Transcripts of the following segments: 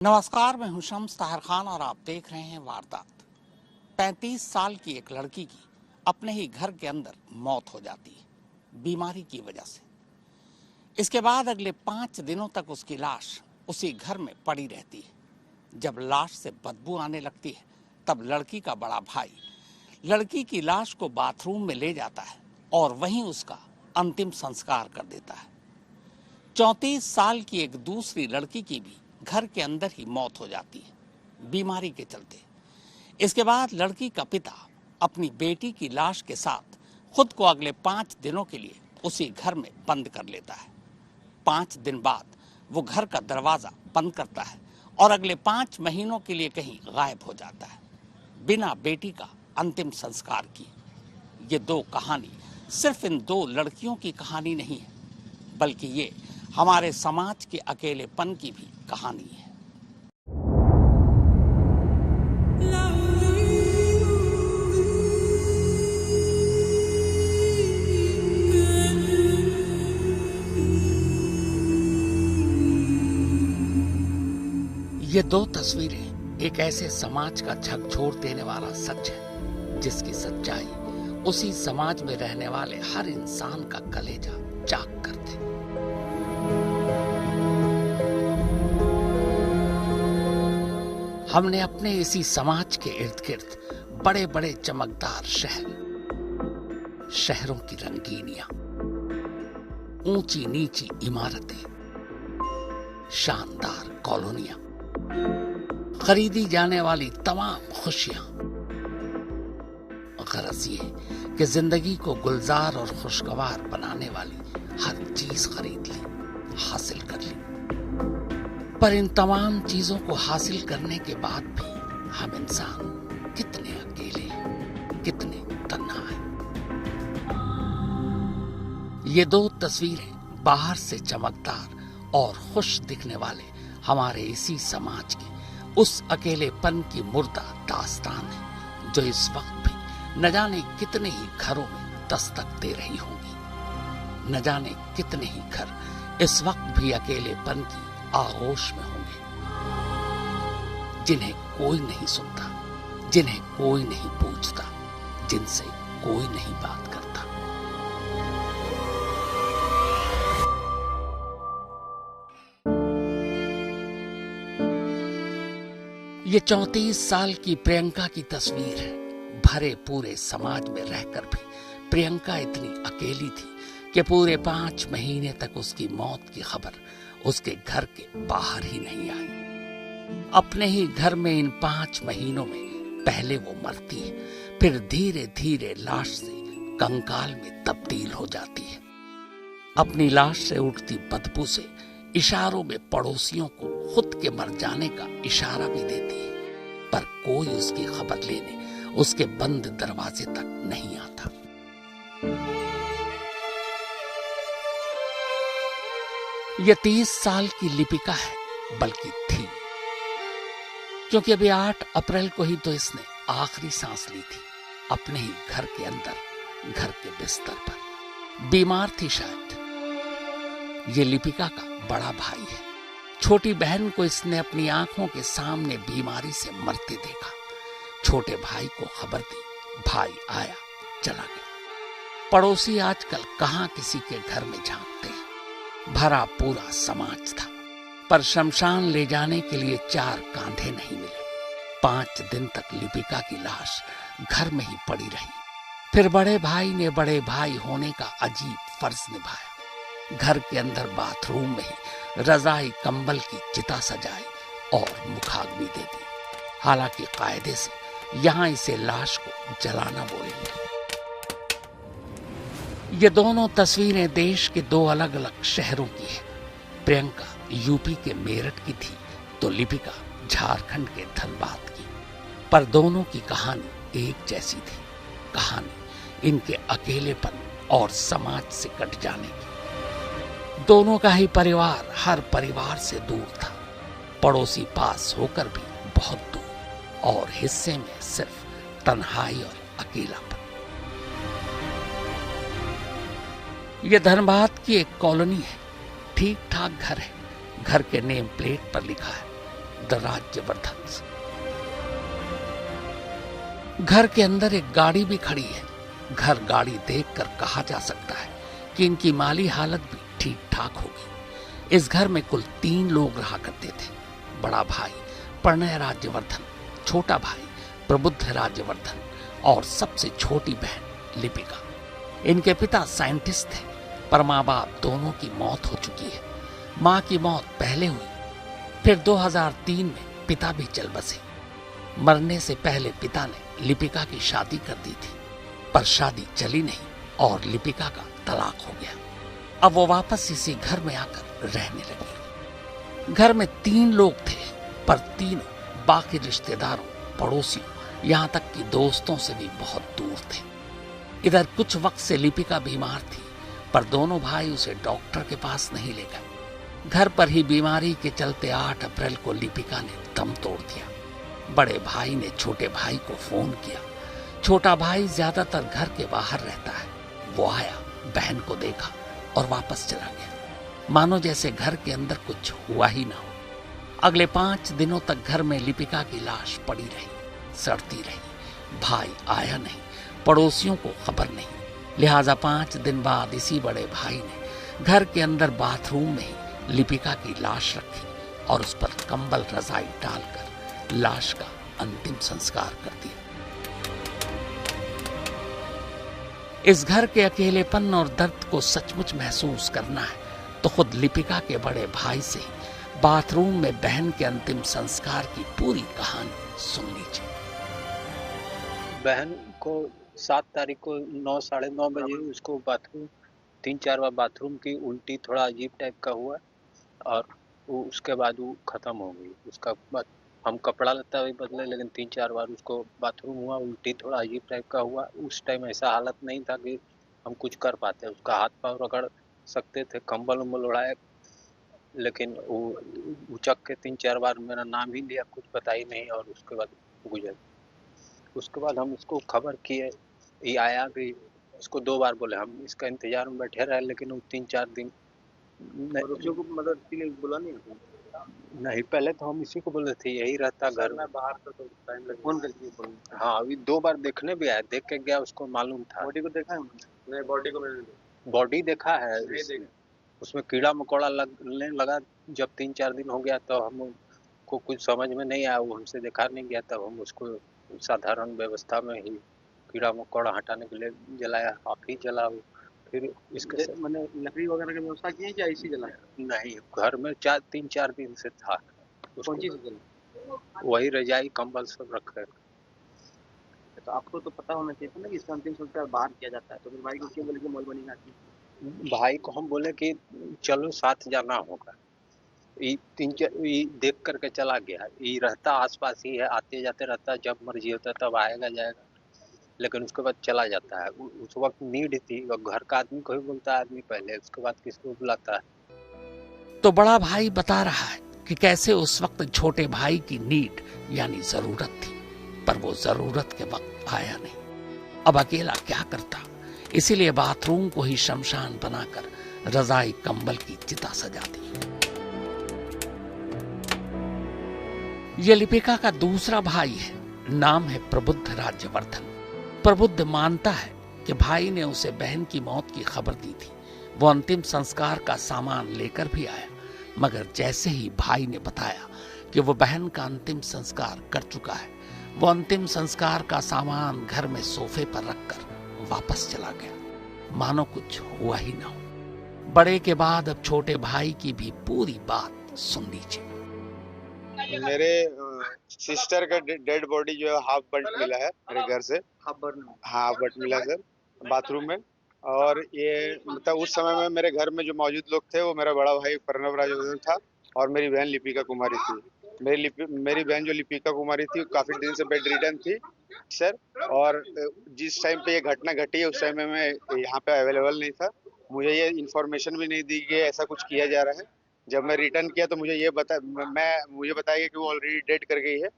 नमस्कार, मैं हूं शम्स ताहिर खान और आप देख रहे हैं वारदात। 35 साल की एक लड़की की अपने ही घर के अंदर मौत हो जाती है बीमारी की वजह से। इसके बाद अगले 5 दिनों तक उसकी लाश उसी घर में पड़ी रहती है। जब लाश से बदबू आने लगती है तब लड़की का बड़ा भाई लड़की की लाश को बाथरूम में ले जाता है और वहीं उसका अंतिम संस्कार कर देता है। 34 साल की एक दूसरी लड़की की भी घर के अंदर ही मौत हो जाती है बीमारी के चलते। इसके बाद लड़की का पिता अपनी बेटी की लाश के साथ खुद को अगले 5 दिनों के लिए उसी घर में बंद कर लेता है। 5 दिन बाद वो घर का दरवाजा बंद करता है और अगले 5 महीनों के लिए कहीं गायब हो जाता है बिना बेटी का अंतिम संस्कार किए। ये दो कहानी सिर्फ इन दो लड़कियों की कहानी नहीं है, बल्कि ये हमारे समाज के अकेलेपन की भी कहानी है। ये दो तस्वीरें एक ऐसे समाज का झकझोर देने वाला सच है जिसकी सच्चाई उसी समाज में रहने वाले हर इंसान का कलेजा चाक कर दे। हमने अपने इसी समाज के इर्द गिर्द बड़े बड़े चमकदार शहरों की रंगीनियां, ऊंची नीची इमारतें, शानदार कॉलोनियां, खरीदी जाने वाली तमाम खुशियां, गरज ये कि जिंदगी को गुलजार और खुशगवार बनाने वाली हर चीज खरीद ली, हासिल कर ली। पर इन तमाम चीजों को हासिल करने के बाद भी हम इंसान कितने अकेले, कितने तन्हा हैं। ये दो तस्वीरें बाहर से चमकदार और खुश दिखने वाले हमारे इसी समाज के उस अकेलेपन की मुर्दा दास्तान है जो इस वक्त भी न जाने कितने ही घरों में दस्तक दे रही होंगी। न जाने कितने ही घर इस वक्त भी अकेलेपन की आगोश में होंगे, जिन्हें कोई नहीं सुनता, जिन्हें कोई नहीं पूछता, जिनसे कोई नहीं बात करता। ये 34 साल की प्रियंका की तस्वीर है। भरे पूरे समाज में रहकर भी प्रियंका इतनी अकेली थी कि पूरे 5 महीने तक उसकी मौत की खबर उसके घर के बाहर ही नहीं आई। अपने ही घर में इन 5 महीनों में पहले वो मरती है, फिर धीरे धीरे लाश से कंकाल में तब्दील हो जाती है। अपनी लाश से उठती बदबू से इशारों में पड़ोसियों को खुद के मर जाने का इशारा भी देती है, पर कोई उसकी खबर लेने उसके बंद दरवाजे तक नहीं आता। यह 30 साल की लिपिका है, बल्कि थी, क्योंकि अभी 8 अप्रैल को ही तो इसने आखिरी सांस ली थी अपने ही घर के अंदर, घर के बिस्तर पर। बीमार थी शायद। ये लिपिका का बड़ा भाई है। छोटी बहन को इसने अपनी आंखों के सामने बीमारी से मरते देखा। छोटे भाई को खबर दी, भाई आया, चला गया। पड़ोसी आजकल कहां किसी के घर में झांकते हैं। भरा पूरा समाज था, पर शमशान ले जाने के लिए 4 कांधे नहीं मिले। 5 दिन तक लिपिका की लाश घर में ही पड़ी रही। फिर बड़े भाई ने बड़े भाई होने का अजीब फर्ज निभाया। घर के अंदर बाथरूम में ही रजाई कंबल की चिता सजाई और मुखाग्नि दे दी। हालांकि कायदे से यहां इसे लाश को जलाना बोलेंगे। ये दोनों तस्वीरें देश के 2 अलग अलग शहरों की है। प्रियंका यूपी के मेरठ की थी तो लिपिका झारखंड के धनबाद की, पर दोनों की कहानी एक जैसी थी। कहानी इनके अकेलेपन और समाज से कट जाने की। दोनों का ही परिवार हर परिवार से दूर था, पड़ोसी पास होकर भी बहुत दूर, और हिस्से में सिर्फ तन्हाई और अकेलापन। यह धनबाद की एक कॉलोनी है। ठीक ठाक घर है। घर के नेम प्लेट पर लिखा है द राज्यवर्धन। घर के अंदर एक गाड़ी भी खड़ी है। घर गाड़ी देखकर कहा जा सकता है कि इनकी माली हालत भी ठीक ठाक होगी। इस घर में कुल 3 लोग रहा करते थे। बड़ा भाई प्रणय राज्यवर्धन, छोटा भाई प्रबुद्ध राज्यवर्धन और सबसे छोटी बहन लिपिका। इनके पिता साइंटिस्ट थे, पर माँ बाप दोनों की मौत हो चुकी है। माँ की मौत पहले हुई, फिर 2003 में पिता भी चल बसे। मरने से पहले पिता ने लिपिका की शादी कर दी थी, पर शादी चली नहीं और लिपिका का तलाक हो गया। अब वो वापस इसी घर में आकर रहने लगी। घर में 3 लोग थे, पर तीनों बाकी रिश्तेदारों, पड़ोसियों, यहाँ तक कि दोस्तों से भी बहुत दूर थे। इधर कुछ वक्त से लिपिका बीमार थी, पर दोनों भाई उसे डॉक्टर के पास नहीं ले गए। घर पर ही बीमारी के चलते 8 अप्रैल को लिपिका ने दम तोड़ दिया। बड़े भाई ने छोटे भाई को फोन किया। छोटा भाई ज्यादातर घर के बाहर रहता है। वो आया, बहन को देखा और वापस चला गया, मानो जैसे घर के अंदर कुछ हुआ ही ना हो। अगले 5 दिनों तक घर में लिपिका की लाश पड़ी रही, सड़ती रही। भाई आया नहीं, पड़ोसियों को खबर नहीं। लिहाजा 5 दिन बाद इसी बड़े भाई ने घर के अंदर बाथरूम में ही लिपिका की लाश रखी और उस पर कंबल रजाई डालकर लाश का अंतिम संस्कार कर दिया। इस घर के अकेलेपन और दर्द को सचमुच महसूस करना है तो खुद लिपिका के बड़े भाई से ही बाथरूम में बहन के अंतिम संस्कार की पूरी कहानी सुन लीजिए। बहन को 7 तारीख को 9 साढ़े 9 बजे उसको बाथरूम 3-4 बार बाथरूम की उल्टी थोड़ा अजीब टाइप का हुआ और उसके बाद वो ख़त्म हो गई। उसका बाद हम कपड़ा लत्ता भी बदले, लेकिन 3-4 बार उसको बाथरूम हुआ, उल्टी थोड़ा अजीब टाइप का हुआ। उस टाइम ऐसा हालत नहीं था कि हम कुछ कर पाते। उसका हाथ पाँव रगड़ सकते थे, कंबल उम्बल उड़ाए, लेकिन वो उचक के 3-4 बार मेरा नाम ही लिया, कुछ बताई नहीं और उसके बाद गुजर। उसके बाद हम इसको खबर किए, ये आया भी। इसको 2 बार बोले हम इसका इंतजार में बैठे रहे, लेकिन वो 3-4 दिन पड़ोसियों को मदद के लिए बुला नहीं नहीं। पहले तो हम इसी को बोले थे, यही रहता घर में। बाहर था तो टाइम लगे फोन करके फोन। हाँ, अभी 2 बार देखने भी आया, देख के गया, उसको मालूम था। बॉडी को देखा है उन्होंने? नहीं, बॉडी को मैंने बॉडी देखा है, नहीं देखा। उसमें कीड़ा मकोड़ा लगने लगा। जब 3-4 दिन हो गया तो हमको कुछ समझ में नहीं आया, वो हमसे देखा नहीं गया, तब हम उसको साधारण व्यवस्था में ही कीड़ा मकोड़ा हटाने के लिए जलाया, आप ही जलाओ। फिर इसके मैंने लकड़ी वगैरह की व्यवस्था की है या इसी जलाया? नहीं, घर में 3-4 दिन से था। कौन चीज जला? वही रजाई कंबल सब रखे। तो आपको तो पता होना चाहिए था ना कि इसका अंतिम संस्कार बाहर किया जाता है, तो फिर भाई को क्यों बोले कि मलबनी आती? भाई को हम बोले कि चलो साथ जाना होगा। ये 3-4 ये देख करके चला गया। ये रहता आसपास ही है, आते जाते रहता, जब मर्जी होता तब आएगा जाएगा, लेकिन उसके बाद चला जाता है। उस वक्त नीड थी, घर का आदमी को ही बोलता है आदमी पहले, उसके बाद किसको बुलाता है। तो बड़ा भाई बता रहा है कि कैसे उस वक्त छोटे भाई की नीड यानी जरूरत थी, पर वो जरूरत के वक्त आया नहीं। अब अकेला क्या करता, इसीलिए बाथरूम को ही शमशान बनाकर रजाई कंबल की चिता सजा दी। ये लिपिका का दूसरा भाई है, नाम है प्रबुद्ध राज्यवर्धन। प्रबुद्ध मानता है कि भाई ने उसे बहन की मौत की खबर दी थी। वो अंतिम संस्कार का सामान लेकर भी आया, मगर जैसे ही भाई ने बताया कि वो बहन का अंतिम संस्कार कर चुका है, वो अंतिम संस्कार का सामान घर में सोफे पर रखकर वापस चला गया, मानो कुछ हुआ ही ना हो। बड़े के बाद अब छोटे भाई की भी पूरी बात सुन लीजिए। मेरे सिस्टर का डेड बॉडी जो है हाफ बर्न मिला है मेरे घर से। Half burn? हाँ, बर्न मिला सर, बाथरूम में। और ये मतलब उस समय में मेरे घर में जो मौजूद लोग थे वो मेरा बड़ा भाई प्रणव राजवर्धन था और मेरी बहन लिपिका कुमारी थी। मेरी बहन जो लिपिका कुमारी थी काफी दिन से बेड रिडन थी सर, और जिस टाइम पे ये घटना घटी है उस टाइम में मैं यहाँ पे अवेलेबल नहीं था। मुझे ये इन्फॉर्मेशन भी नहीं दी गई ऐसा कुछ किया जा रहा है। जब मैं रिटर्न किया तो मुझे बताया गया कि वो ऑलरेडी डेड कर गई है।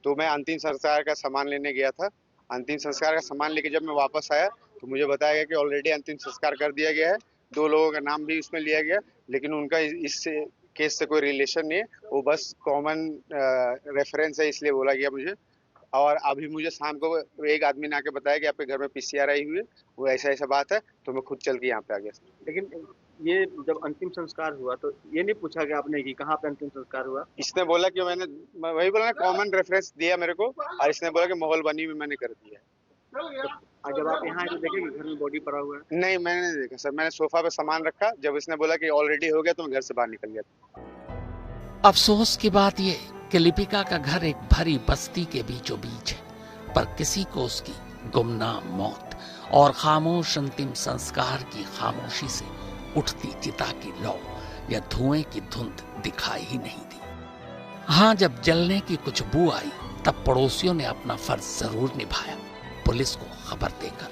तो मैं अंतिम संस्कार का सामान लेने गया था। अंतिम संस्कार का सामान लेके जब मैं वापस आया तो मुझे बताया गया कि ऑलरेडी अंतिम संस्कार कर दिया गया है। 2 लोगों का नाम भी उसमें लिया गया, लेकिन उनका इससे केस से कोई रिलेशन नहीं है, वो बस कॉमन रेफरेंस है, इसलिए बोला गया मुझे। और अभी मुझे शाम को एक आदमी ने आके बताया कि आपके घर में PCR आई हुई है, वो ऐसा ऐसा बात है, तो मैं खुद चल के यहाँ पे आ गया। लेकिन ये जब अंतिम संस्कार हुआ तो ये नहीं पूछा गया आपने कि कहाँ पे अंतिम संस्कार हुआ? इसने बोला कि मैं वही बोला ना, कॉमन रेफरेंस दिया मेरे को, और इसने बोला कि माहौल बनी में मैंने कर दिया। और जब आप यहाँ आए तो देखे कि घर में बॉडी पड़ा हुआ है? नहीं, मैंने नहीं देखा सर, मैंने सोफा पे सामान रखा, जब इसने बोला कि ऑलरेडी हो गया तो मैं घर से बाहर निकल गया। अफसोस की बात यह कि लिपिका का घर एक भरी बस्ती के बीचों बीच है, पर किसी को उसकी गुमनाम मौत और खामोश अंतिम संस्कार की खामोशी से उठती चिता की लौ या धुएं की धुंध दिखाई ही नहीं दी। हाँ, जब जलने की कुछ बू आई तब पड़ोसियों ने अपना फर्ज जरूर निभाया, पुलिस को खबर देकर।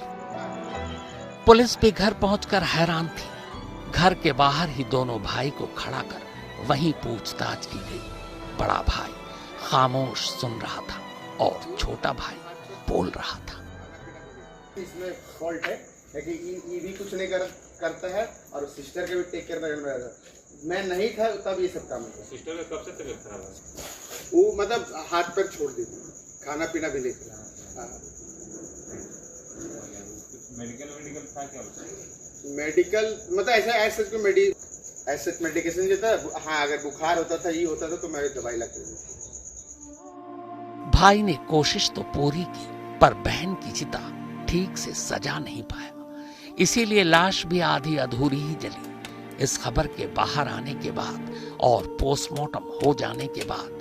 पुलिस भी घर पहुंचकर हैरान थी। घर के बाहर ही दोनों भाई को खड़ा कर वहीं पूछताछ की गई। बड़ा भाई खामोश सुन रहा था और छोटा भाई बोल रहा था। इसमें फॉल्ट है कि ये भी कुछ नहीं करता है और सिस्टर के भी टेक केयर में रहता है। मैं नहीं था तब ये सब काम होता। सिस्टर का कब से तबीयत खराब है? वो मतलब हाथ पैर छोड़ दी, खाना पीना भी नहीं था। मेडिकल था क्या? मेडिकल मतलब ऐसा कोई ऐसे मेडिकेशन जो था, हाँ अगर बुखार होता था, ये होता था तो मैं दवाई लाती थी। भाई ने कोशिश तो पूरी की, पर बहन की चिता ठीक से सजा नहीं पाया, इसीलिए लाश भी आधी अधूरी ही जली। इस खबर के बाहर आने के बाद और पोस्टमार्टम हो जाने के बाद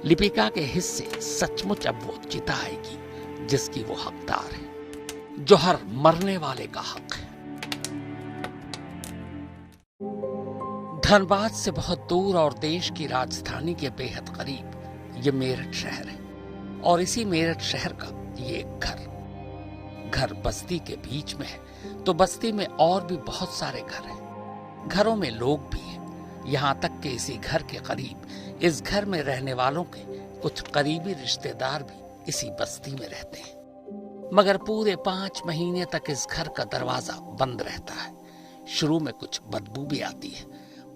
लिपिका के हिस्से सचमुच अब वो चिता आएगी जिसकी वो हकदार है, जो हर मरने वाले का हक है। धनबाद से बहुत दूर और देश की राजधानी के बेहद करीब ये मेरठ शहर है, और इसी मेरठ शहर का ये घर बस्ती के बीच में है, तो बस्ती में और भी बहुत सारे घर हैं। घरों में लोग भी हैं, यहाँ तक कि इसी घर के करीब इस घर में रहने वालों के कुछ करीबी रिश्तेदार भी इसी बस्ती में रहते हैं। मगर पूरे 5 महीने तक इस घर का दरवाजा बंद रहता है। शुरू में कुछ बदबू भी आती है,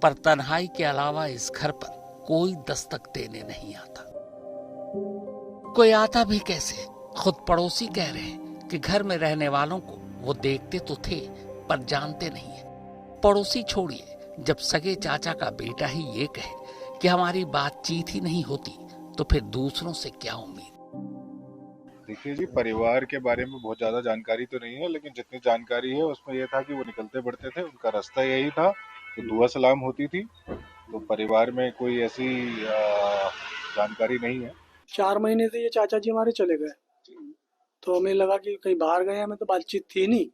पर तन्हाई के अलावा इस घर पर कोई दस्तक देने नहीं आता। कोई आता भी कैसे? खुद पड़ोसी कह रहे हैं कि घर में रहने वालों को वो देखते तो थे पर जानते नहीं है। पड़ोसी छोड़िए, जब सगे चाचा का बेटा ही ये कहे कि हमारी बातचीत ही नहीं होती, तो फिर दूसरों से क्या उम्मीद? देखिए जी, परिवार के बारे में बहुत ज्यादा जानकारी तो नहीं है, लेकिन जितनी जानकारी है उसमें यह था कि वो निकलते बढ़ते थे, उनका रास्ता यही था, तो दुआ सलाम होती थी। तो परिवार में कोई ऐसी जानकारी नहीं है। 4 महीने से ये चाचा जी हमारे चले गए, तो हमें लगा कि कहीं बाहर गए, हमें तो बातचीत थी नहीं।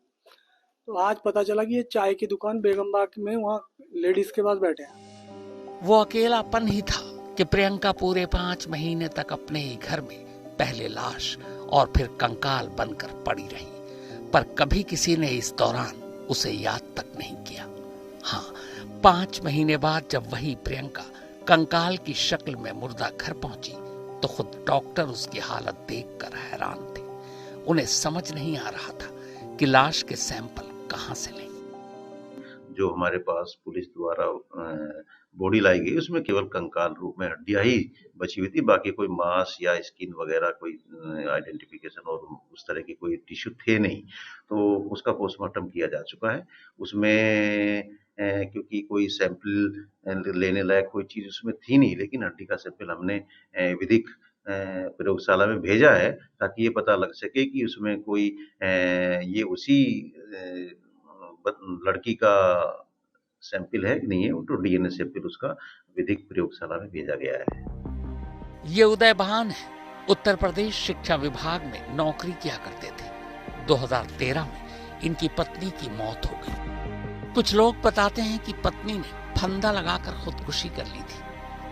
तो आज पता चला कि ये चाय की दुकान बेगम बाग में वहाँ लेडीज के पास बैठे हैं। वो अकेलापन ही था कि प्रियंका पूरे 5 महीने तक अपने ही घर में पहले लाश और फिर कंकाल बनकर पड़ी रही, पर कभी किसी ने इस दौरान उसे याद तक नहीं किया। हाँ, 5 महीने बाद जब वही प्रियंका कंकाल की शक्ल में मुर्दा घर पहुंची, तो खुद डॉक्टर उसकी हालत देखकर हैरान थे। उन्हें समझ नहीं आ रहा था कि लाश के सैंपल कहां से लें। जो हमारे पास पुलिस द्वारा बॉडी लाई गई, उसमें केवल कंकाल रूप में हड्डियां ही बची हुई थी, बाकी कोई मांस या स्किन वगैरह कोई आइडेंटिफिकेशन और उस तरह की कोई टिश्यू थे नहीं। तो उसका पोस्टमार्टम किया जा चुका है। उसमें क्योंकि कोई सैंपल लेने लायक कोई चीज उसमें थी नहीं, लेकिन हड्डी का सैंपल हमने विधिक प्रयोगशाला में भेजा है, ताकि ये पता लग सके कि उसमें कोई ये उसी लड़की का सैंपल है कि नहीं है। तो DNA सैंपल उसका विधिक प्रयोगशाला में भेजा गया है। ये उदय भान है, उत्तर प्रदेश शिक्षा विभाग में नौकरी किया करते थे। 2013 में इनकी पत्नी की मौत हो गई। कुछ लोग बताते हैं कि पत्नी ने फंदा लगाकर खुदकुशी कर ली थी।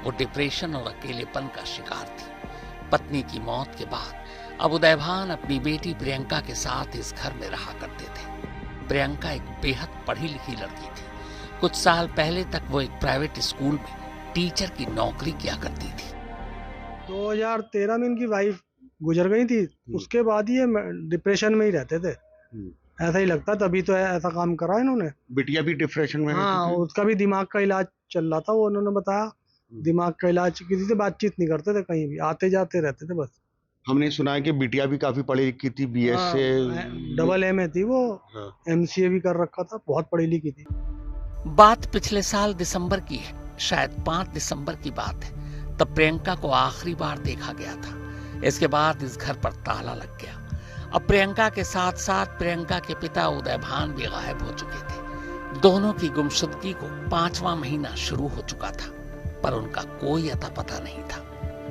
वो डिप्रेशन और अकेलेपन का शिकार थी। पत्नी की मौत के बाद अब उदय भान अपनी बेटी प्रियंका के साथ इस घर में रहा करते थे। प्रियंका एक बेहद पढ़ी लिखी लड़की थी। कुछ साल पहले तक वो एक प्राइवेट स्कूल में टीचर की नौकरी किया करती थी। 2013 में इनकी वाइफ गुजर गई थी, उसके बाद ये डिप्रेशन में ही रहते थे, ऐसा ही लगता, तभी तो ऐसा काम करा इन्होंने। बिटिया भी डिप्रेशन में हाँ, उसका भी दिमाग का इलाज चल रहा था, वो उन्होंने बताया। दिमाग का इलाज, किसी से बातचीत नहीं करते थे, कहीं भी आते जाते रहते थे बस। हमने सुना है कि बिटिया भी काफी पढ़ी लिखी थी, बीएस से डबल ए में थी वो। हाँ। एमसीए भी कर रखा था, बहुत पढ़ी लिखी थी। बात पिछले साल दिसंबर की है, शायद 5 दिसंबर की बात है। तब प्रियंका को आखिरी बार देखा गया था। इसके बाद इस घर पर ताला लग गया। अब प्रियंका के साथ साथ प्रियंका के पिता उदय भान भी गायब हो चुके थे। दोनों की गुमशुदगी को 5वां महीना शुरू हो चुका था, पर उनका कोई अता पता नहीं था।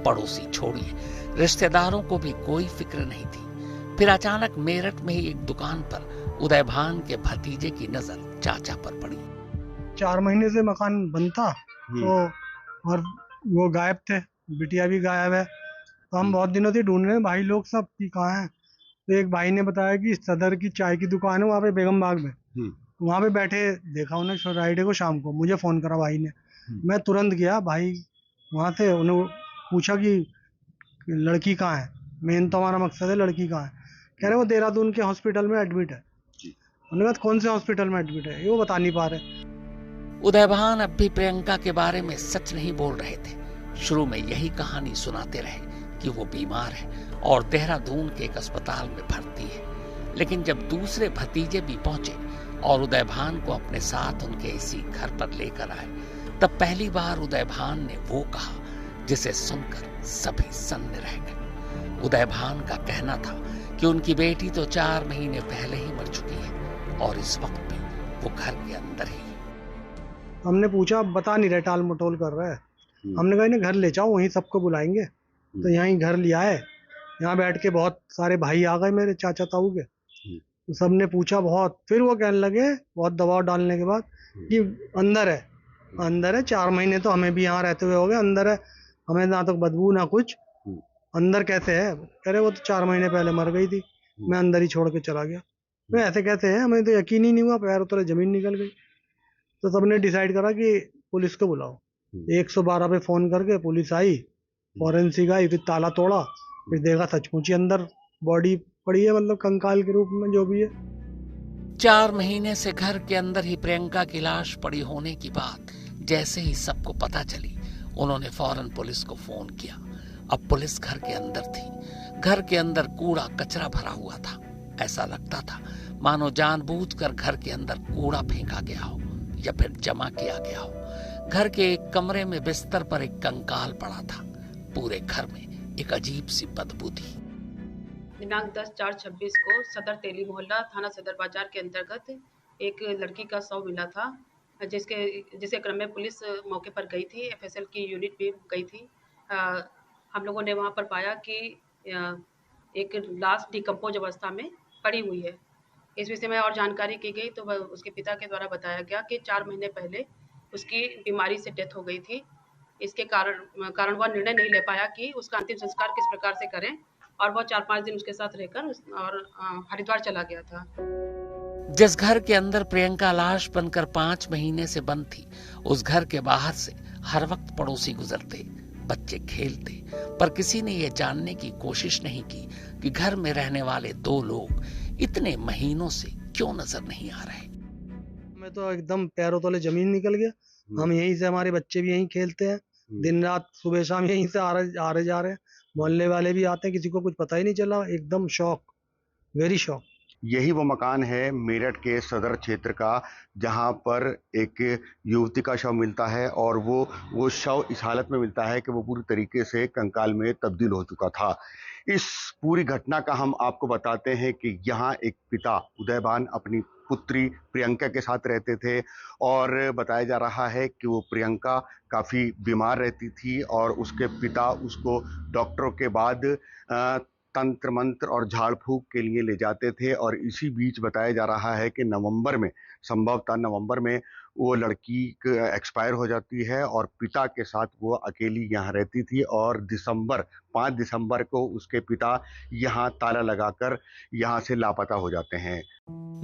पड़ोसी छोड़िए, रिश्तेदारों को भी कोई फिक्र नहीं थी। फिर अचानक मेरठ में ही एक दुकान पर उदय भान के भतीजे की नजर चाचा पर पड़ी। 4 महीने से मकान बंद था, तो और वो गायब थे, बिटिया भी गायब है। तो हम बहुत दिनों से ढूंढ रहे हैं भाई लोग सब कि कहाँ हैं। तो एक भाई ने बताया कि सदर की चाय की दुकान है वहाँ पे बेगम बाग में, वहाँ पे बैठे देखा उन्हें फ्राइडे को शाम को। मुझे फोन करा भाई ने, मैं तुरंत गया। भाई वहाँ थे, उन्हें पूछा कि लड़की कहाँ है, मेन तो हमारा मकसद है, लड़की कहाँ है। कह रहे वो देहरादून के हॉस्पिटल में एडमिट है। उन्होंने कहा कौन से हॉस्पिटल में एडमिट है, ये वो बता नहीं पा रहे। उदय भान अब भी प्रियंका के बारे में सच नहीं बोल रहे थे। शुरू में यही कहानी सुनाते रहे कि वो बीमार है और देहरादून के एक अस्पताल में भर्ती है। लेकिन जब दूसरे भतीजे भी पहुंचे और उदय भान को अपने साथ उनके इसी घर पर लेकर आए, तब पहली बार उदय भान ने वो कहा जिसे सुनकर सभी सन्न रह गए। उदय भान का कहना था कि उनकी बेटी तो 4 महीने पहले ही मर चुकी है और इस वक्त भी वो घर के अंदर ही। हमने पूछा, बता नहीं रहे, टाल मटोल कर रहा है। हमने कहा इन्हें घर ले जाओ, वहीं सबको बुलाएंगे। तो यहाँ घर लिया है। यहाँ बैठ के बहुत सारे भाई आ गए मेरे चाचा ताऊ के, तो सबने पूछा बहुत। फिर वो कहने लगे बहुत दबाव डालने के बाद कि अंदर है, अंदर है। 4 महीने तो हमें भी यहाँ रहते हुए हो गए, अंदर है, हमें ना तो बदबू ना कुछ। अंदर कैसे है? कह रहे वो तो 4 महीने पहले मर गई थी, मैं अंदर ही छोड़ के चला गया। मैं ऐसे कैसे है, हमें तो यकीन ही नहीं हुआ, पैर उतरे जमीन निकल गई। तो सबने डिसाइड करा कि पुलिस को बुलाओ। 112 पे फोन करके पुलिस आई, फॉरेंसिक आई, फिर ताला तोड़ा, फिर देखा सचमुच ही अंदर बॉडी पड़ी है, मतलब कंकाल के रूप में जो भी है। 4 महीने से घर के अंदर ही प्रियंका की लाश पड़ी होने की बात जैसे ही सबको पता चली, उन्होंने फौरन पुलिस को फोन किया। अब पुलिस घर के अंदर थी। घर के अंदर कूड़ा कचरा भरा हुआ था। ऐसा लगता था मानो जानबूझकर घर के अंदर कूड़ा फेंका गया हो या फिर जमा किया गया हो। घर के एक कमरे में बिस्तर पर एक कंकाल पड़ा था। पूरे घर में एक अजीब सी बदबू थी। दिनांक 10/4/26 को सदर तेली मोहल्ला थाना सदर बाजार के अंतर्गत एक लड़की का शव मिला था, जिसके क्रम में पुलिस मौके पर गई थी। एफएसएल की यूनिट भी गई थी। हम लोगों ने वहां पर पाया कि एक लाश डिकम्पोज अवस्था में पड़ी हुई है। इस विषय में और जानकारी की गई तो उसके पिता के द्वारा बताया गया कि 4 महीने पहले उसकी बीमारी से डेथ हो गई थी। इसके कारण वह निर्णय नहीं ले पाया कि उसका अंतिम संस्कार किस प्रकार से करें, और वह 4-5 दिन उसके साथ रहकर और हरिद्वार चला गया था। जिस घर के अंदर प्रियंका लाश बनकर 5 महीने से बंद थी, उस घर के बाहर से हर वक्त पड़ोसी गुजरते, बच्चे खेलते, पर किसी ने यह जानने की कोशिश नहीं की कि घर में रहने वाले 2 लोग इतने महीनों से क्यों नजर नहीं आ रहे। मैं तो एकदम पैरों तले जमीन निकल गया। हम यहीं से, हमारे बच्चे भी यहीं खेलते हैं, दिन रात सुबह शाम यहीं से आ रहे जा रहे हैं। मोहल्ले वाले भी आते हैं, किसी को कुछ पता ही नहीं चला। एकदम शॉक, वेरी शॉक। यही वो मकान है मेरठ के सदर क्षेत्र का, जहां पर एक युवती का शव मिलता है, और वो शव इस हालत में मिलता है कि वो पूरी तरीके से कंकाल में तब्दील हो चुका था। इस पूरी घटना का हम आपको बताते हैं कि यहाँ एक पिता उदय भान अपनी पुत्री प्रियंका के साथ रहते थे, और बताया जा रहा है कि वो प्रियंका काफ़ी बीमार रहती थी और उसके पिता उसको डॉक्टरों के बाद तंत्र मंत्र और झाड़ फूक के लिए ले जाते थे। और इसी बीच बताया जा रहा है कि संभवतः नवंबर में वो लड़की एक्सपायर हो जाती है और पिता के साथ वो अकेली यहाँ रहती थी। और 5 दिसंबर को उसके पिता यहाँ ताला लगाकर यहाँ से लापता हो जाते हैं।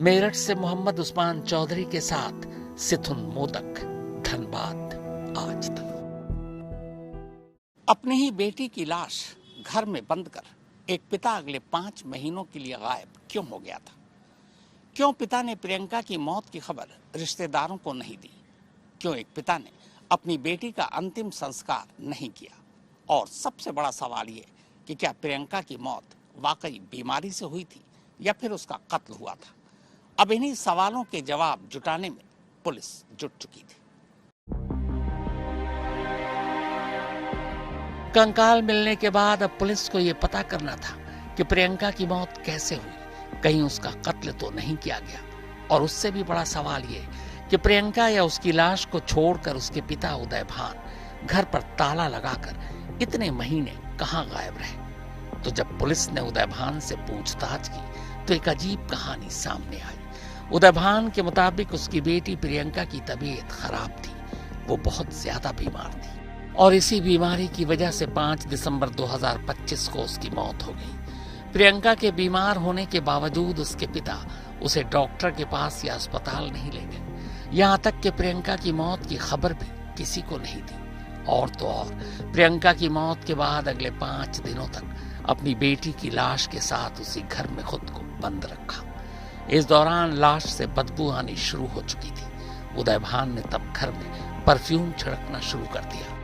मेरठ से मोहम्मद उस्मान चौधरी के साथ सिथुन मोदक, धनबाद, आज तक। अपनी ही बेटी की लाश घर में बंद कर एक पिता अगले 5 महीनों के लिए गायब क्यों हो गया था? क्यों पिता ने प्रियंका की मौत की खबर रिश्तेदारों को नहीं दी? क्यों एक पिता ने अपनी बेटी का अंतिम संस्कार नहीं किया? और सबसे बड़ा सवाल ये कि क्या प्रियंका की मौत वाकई बीमारी से हुई थी या फिर उसका कत्ल हुआ था? अब इन्हीं सवालों के जवाब जुटाने में पुलिस जुट चुकी थी। कंकाल मिलने के बाद अब पुलिस को यह पता करना था कि प्रियंका की मौत कैसे हुई, कहीं उसका कत्ल तो नहीं किया गया। और उससे भी बड़ा सवाल यह कि प्रियंका या उसकी लाश को छोड़कर उसके पिता उदय भान घर पर ताला लगाकर इतने महीने कहां गायब रहे। तो जब पुलिस ने उदय भान से पूछताछ की तो एक अजीब कहानी सामने आई। उदय भान के मुताबिक उसकी बेटी प्रियंका की तबीयत खराब थी, वो बहुत ज्यादा बीमार थी और इसी बीमारी की वजह से 5 दिसंबर 2025 को उसकी मौत हो गई। प्रियंका के बीमार होने के बावजूद उसके पिता उसे डॉक्टर के पास या अस्पताल नहीं ले गए। यहाँ तक कि प्रियंका की मौत की खबर भी किसी को नहीं दी। और तो और प्रियंका की मौत के बाद अगले 5 दिनों तक अपनी बेटी की लाश के साथ उसी घर में खुद को बंद रखा। इस दौरान लाश से बदबू आनी शुरू हो चुकी थी। उदय भान ने तब घर में परफ्यूम छिड़कना शुरू कर दिया।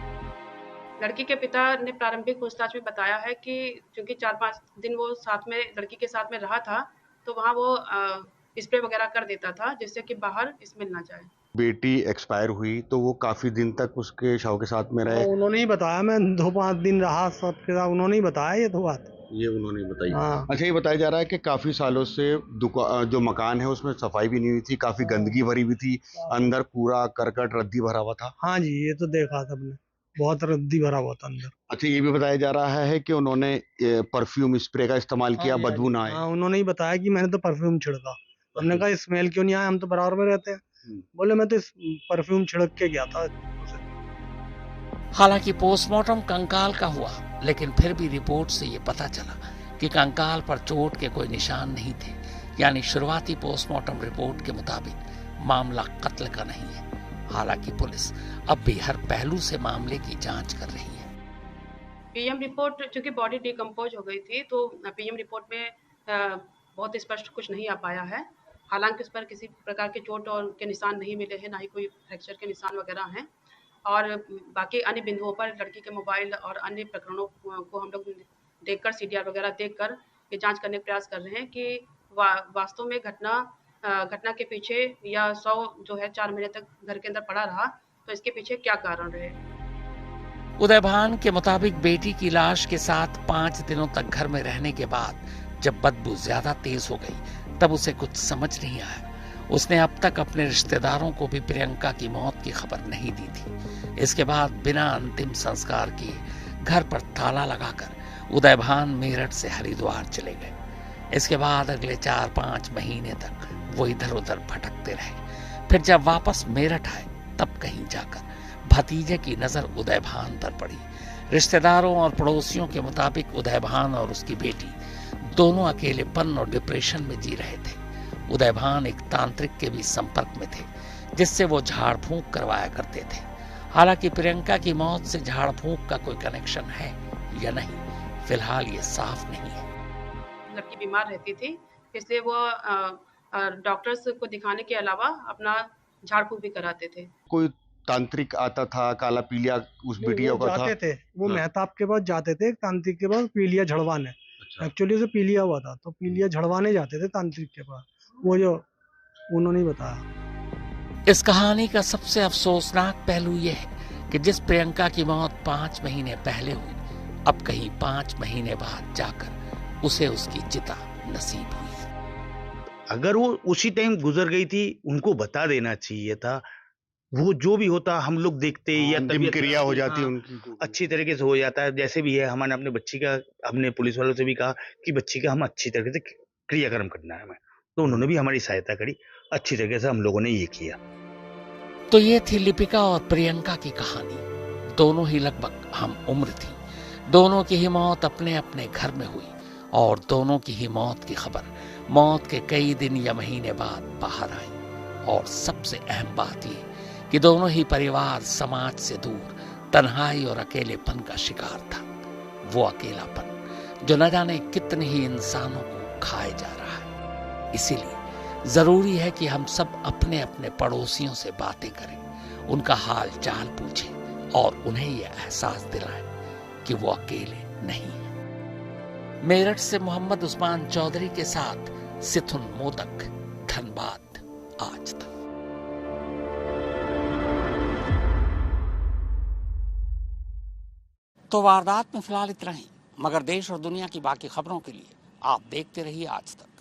लड़की के पिता ने प्रारंभिक पूछताछ में बताया है कि क्योंकि 4-5 दिन वो साथ में लड़की के साथ में रहा था तो वहाँ वो स्प्रे वगैरह कर देता था जिससे कि बाहर स्मेल ना जाए। बेटी एक्सपायर हुई तो वो काफी दिन तक उसके शव के साथ में रहे। उन्होंने ही बताया, मैं 2-5 दिन रहा सबके साथ, उन्होंने ही बताया ये तो बात। ये उन्होंने बताई। हाँ। अच्छा, ये बताया जा रहा है कि काफी सालों से जो मकान है उसमें सफाई भी नहीं हुई थी, काफी गंदगी भरी हुई थी, अंदर पूरा करकट रद्दी भरा हुआ था। हाँ जी, ये तो देखा सबने, बहुत रद्दी भरा हुआ था अंदर। अच्छा, ये भी बताया जा रहा है कि उन्होंने परफ्यूम स्प्रे का इस्तेमाल किया, बदबू ना आए। हाँ, उन्होंने ही बताया कि मैंने तो परफ्यूम छिड़का। हमने कहा स्मेल क्यों नहीं आया, हम तो बराबर में रहते हैं। बोले मैं तो परफ्यूम छिड़क के गया था। हालांकि पोस्टमार्टम कंकाल का हुआ, लेकिन फिर भी रिपोर्ट से ये पता चला कि कंकाल पर चोट के कोई निशान नहीं थे। यानी शुरुआती पोस्टमार्टम रिपोर्ट के मुताबिक मामला कत्ल का नहीं है। हालांकि पुलिस अब भी हर पहलू से मामले की जांच कर रही है। पीएम रिपोर्ट, चूंकि बॉडी डिकम्पोज हो गई थी तो पीएम रिपोर्ट में बहुत स्पष्ट कुछ नहीं आ पाया है। हालांकि उस पर किसी प्रकार के चोट और के निशान नहीं मिले हैं, ना ही कोई फ्रैक्चर के निशान वगैरह हैं। और बाकी अन्य बिंदुओं पर लड़की के मोबाइल और अन्य प्रकरणों को हम लोग देखकर सीडीआर वगैरह देखकर ये जांच करने का प्रयास कर रहे हैं कि वास्तव में घटना के पीछे या शव जो है 4 महीने तक घर के अंदर पड़ा रहा तो इसके पीछे क्या कारण रहे। उदय भान के मुताबिक बेटी की लाश के साथ 5 दिनों तक घर में रहने के बाद जब बदबू ज्यादा तेज हो गई तब उसे कुछ समझ नहीं आया। उसने अब तक अपने रिश्तेदारों को भी प्रियंका की मौत की खबर नहीं दी थी। इसके बाद बिना अंतिम संस्कार किए घर पर ताला लगाकर उदय भान मेरठ से हरिद्वार चले गए। इसके बाद अगले 4-5 महीने तक वो इधर उधर भटकते रहे। फिर जब वापस मेरठ आए तब कहीं जाकर भतीजे की नजर उदय भान पर पड़ी। रिश्तेदारों और पड़ोसियों के मुताबिक उदय भान और उसकी बेटी दोनों अकेलेपन और डिप्रेशन में जी रहे थे। उदय भान एक तांत्रिक के भी संपर्क में थे जिससे वो झाड़ फूंक करवाया करते थे। हालांकि प्रियंका की मौत से झाड़ फूंक का कोई कनेक्शन है या नहीं, फिलहाल ये साफ नहीं है। लड़की बीमार रहती थी इसलिए वो डॉक्टर्स को दिखाने के अलावा अपना झाड़ फूंक भी कराते थे। कोई तांत्रिक आता था, काला पीलिया उस वीडियो का था। जाते थे वो मेहताब के पास जाते थे, तांत्रिक के पास पीलिया झड़वाने। एक्चुअली उसे पीलिया हुआ था तो पीलिया झड़वाने जाते थे तांत्रिक के पास, वो जो उन्होंने बताया। इस कहानी का सबसे अफसोसनाक पहलू यह है कि जिस प्रियंका की मौत 5 महीने पहले हुई, अब कहीं 5 महीने बाद जाकर उसे उसकी चिता नसीब हुई। अगर वो उसी टाइम गुजर गई थी, उनको बता देना चाहिए था। वो जो भी होता हम लोग देखते या तबीयत क्रिया हो जाती उनकी अच्छी तरीके से हो जाता है। जैसे भी है, हमने अपने बच्ची का, हमने पुलिस वालों से भी कहा कि बच्ची का हम अच्छी तरीके से क्रियाक्रम करना है हमें, तो उन्होंने भी हमारी सहायता करी। अच्छी तरीके से हम लोगों ने ये किया। तो ये थी लिपिका और प्रियंका की कहानी। दोनों ही लगभग हम उम्र थी। दोनों की ही मौत अपने अपने घर में हुई और दोनों की ही मौत की खबर मौत के कई दिन या महीने बाद बाहर आई। और सबसे अहम बात ये कि दोनों ही परिवार समाज से दूर तन्हाई और अकेलेपन का शिकार था। वो अकेलापन जो न जाने कितने ही इंसानों को खाए जा रहा है। इसीलिए जरूरी है कि हम सब अपने अपने पड़ोसियों से बातें करें, उनका हाल चाल पूछें और उन्हें यह एहसास दिलाएं कि वो अकेले नहीं है। मेरठ से मोहम्मद उस्मान चौधरी के साथ सिथुन मोदक, धनबाद, आज तक। तो वारदात में फिलहाल इतना ही, मगर देश और दुनिया की बाकी खबरों के लिए आप देखते रहिए आज तक।